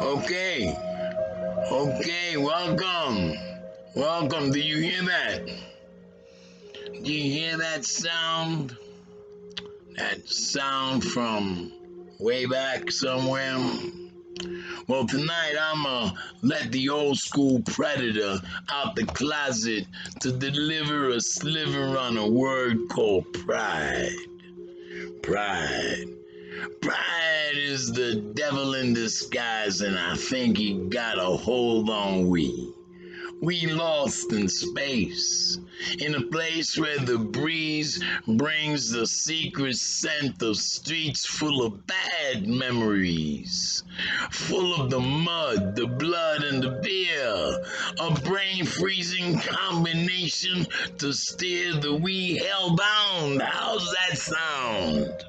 Okay, okay, welcome. Welcome. Do you hear that? Do you hear that sound? That sound from way back somewhere? Well, tonight I'ma let the old school predator out the closet to deliver a sliver on a word called pride. Pride. Pride is the devil in disguise, and I think he got a hold on we. We lost in space, in a place where the breeze brings the secret scent of streets full of bad memories, full of the mud, the blood, and the beer, a brain-freezing combination to steer the we hellbound. How's that sound?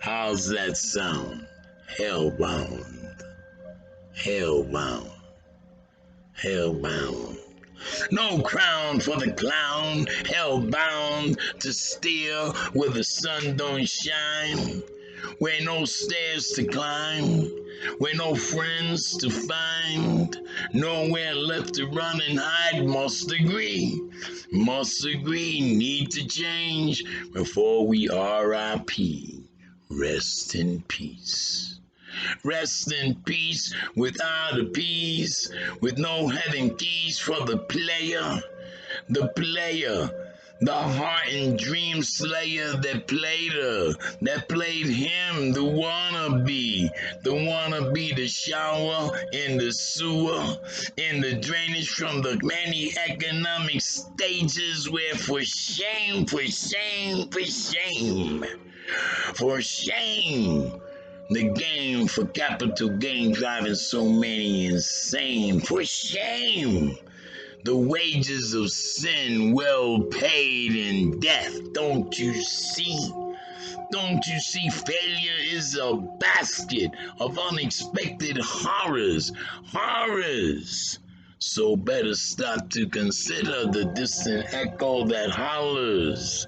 How's that sound? Hellbound, hellbound, hellbound. No crown for the clown, hellbound to steer where the sun don't shine, where no stairs to climb, where no friends to find, nowhere left to run and hide. Must agree, need to change before we R.I.P. Rest in peace. Rest in peace without a peace, with no heaven keys for the player, the heart and dream slayer that played her, that played him, the wannabe, the shower in the sewer, in the drainage from the many economic stages where for shame, for shame, for shame, for shame. The game for capital gain driving so many insane. For shame! The wages of sin well paid in death. Don't you see? Don't you see? Failure is a basket of unexpected horrors. Horrors! So better stop to consider the distant echo that hollers.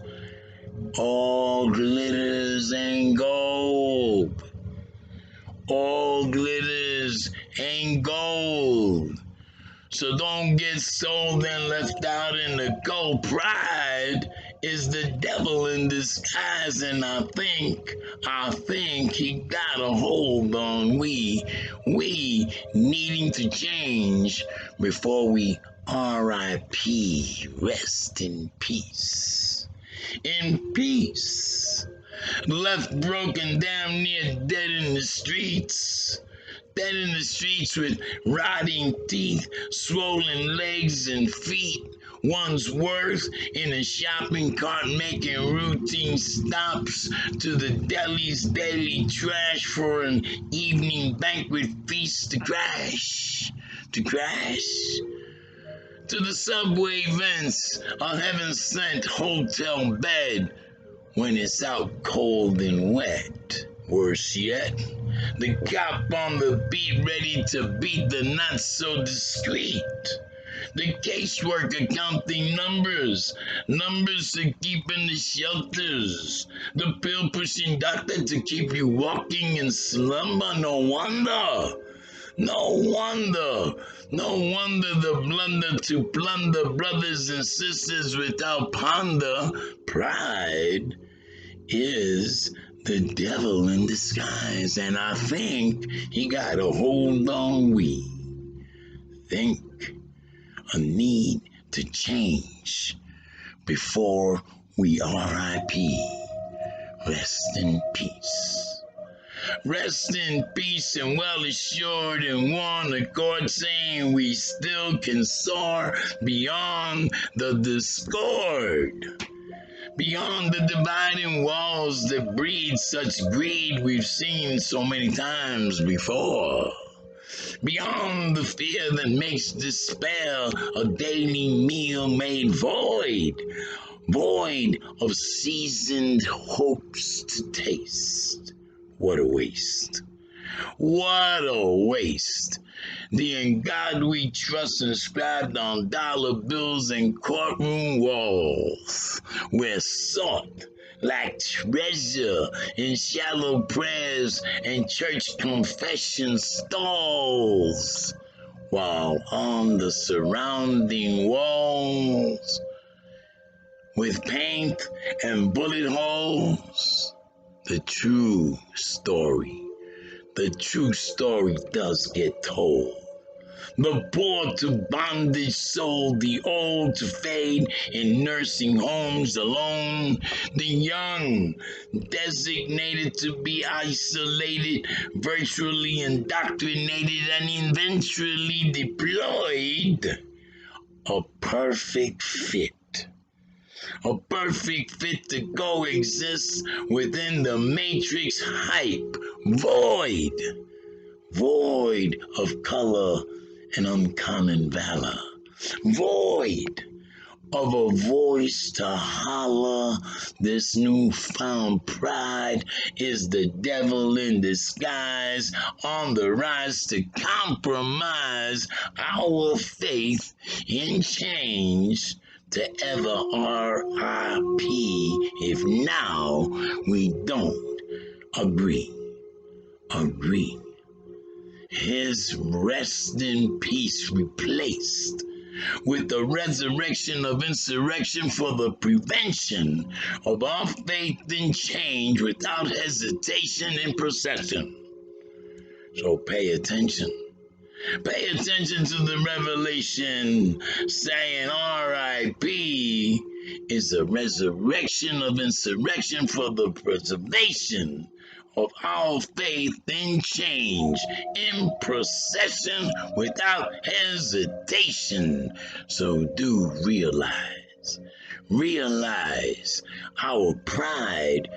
All glitters and gold. All glitters ain't gold. So don't get sold and left out in the cold. Pride is the devil in disguise, and I think he got a hold on we needing to change before we R.I.P. Rest in peace. In peace. Left broken, damn near dead in the streets. Dead in the streets with rotting teeth, swollen legs and feet. One's worth in a shopping cart making routine stops to the deli's daily trash for an evening banquet feast to crash. To crash. To the subway vents, a heaven-sent hotel bed when it's out cold and wet. Worse yet, the cop on the beat ready to beat the not so discreet. The caseworker counting numbers to keep in the shelters. The pill pushing doctor to keep you walking in slumber. No wonder the blunder to plunder brothers and sisters without ponder. Pride is the devil in disguise, and I think he got a hold on we. Think a need to change before we R.I.P. Rest in peace. Rest in peace and well assured in one accord, saying we still can soar beyond the discord. Beyond the dividing walls that breed such greed we've seen so many times before. Beyond the fear that makes despair a daily meal made void of seasoned hopes to taste. What a waste. What a waste. The in God we trust inscribed on dollar bills and courtroom walls, where salt like treasure in shallow prayers and church confession stalls, while on the surrounding walls, with paint and bullet holes, the true story, the true story does get told. The poor to bondage sold, the old to fade in nursing homes alone, the young designated to be isolated, virtually indoctrinated, and eventually deployed. A perfect fit. A perfect fit to coexist within the matrix hype void of color and uncommon valor, void of a voice to holler. This newfound pride is the devil in disguise, on the rise to compromise our faith in change to ever RIP if now we don't agree. His rest in peace replaced with the resurrection of insurrection for the prevention of our faith in change without hesitation in procession. So pay attention. Pay attention to the revelation saying RIP is a resurrection of insurrection for the preservation of our faith in change, in procession without hesitation. So do realize our pride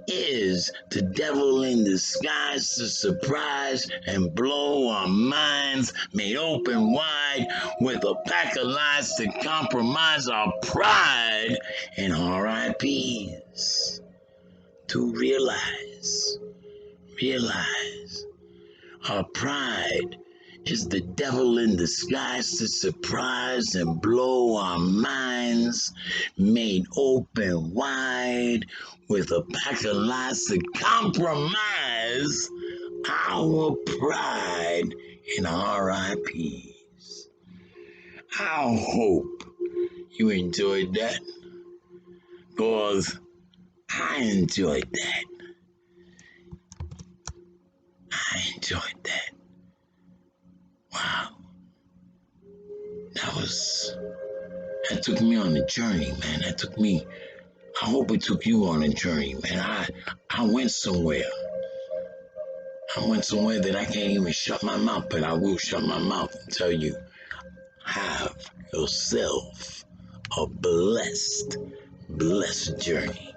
is the devil in disguise to surprise and blow our minds made open wide with a pack of lies to compromise our pride and RIPs. To realize our pride is the devil in disguise to surprise and blow our minds made open wide with a pack of lies to compromise our pride in RIPs. I hope you enjoyed that, because I enjoyed that. Wow. That took me on a journey, man. I hope it took you on a journey, man. I went somewhere. That I can't even shut my mouth, but I will shut my mouth and tell you, have yourself a blessed journey.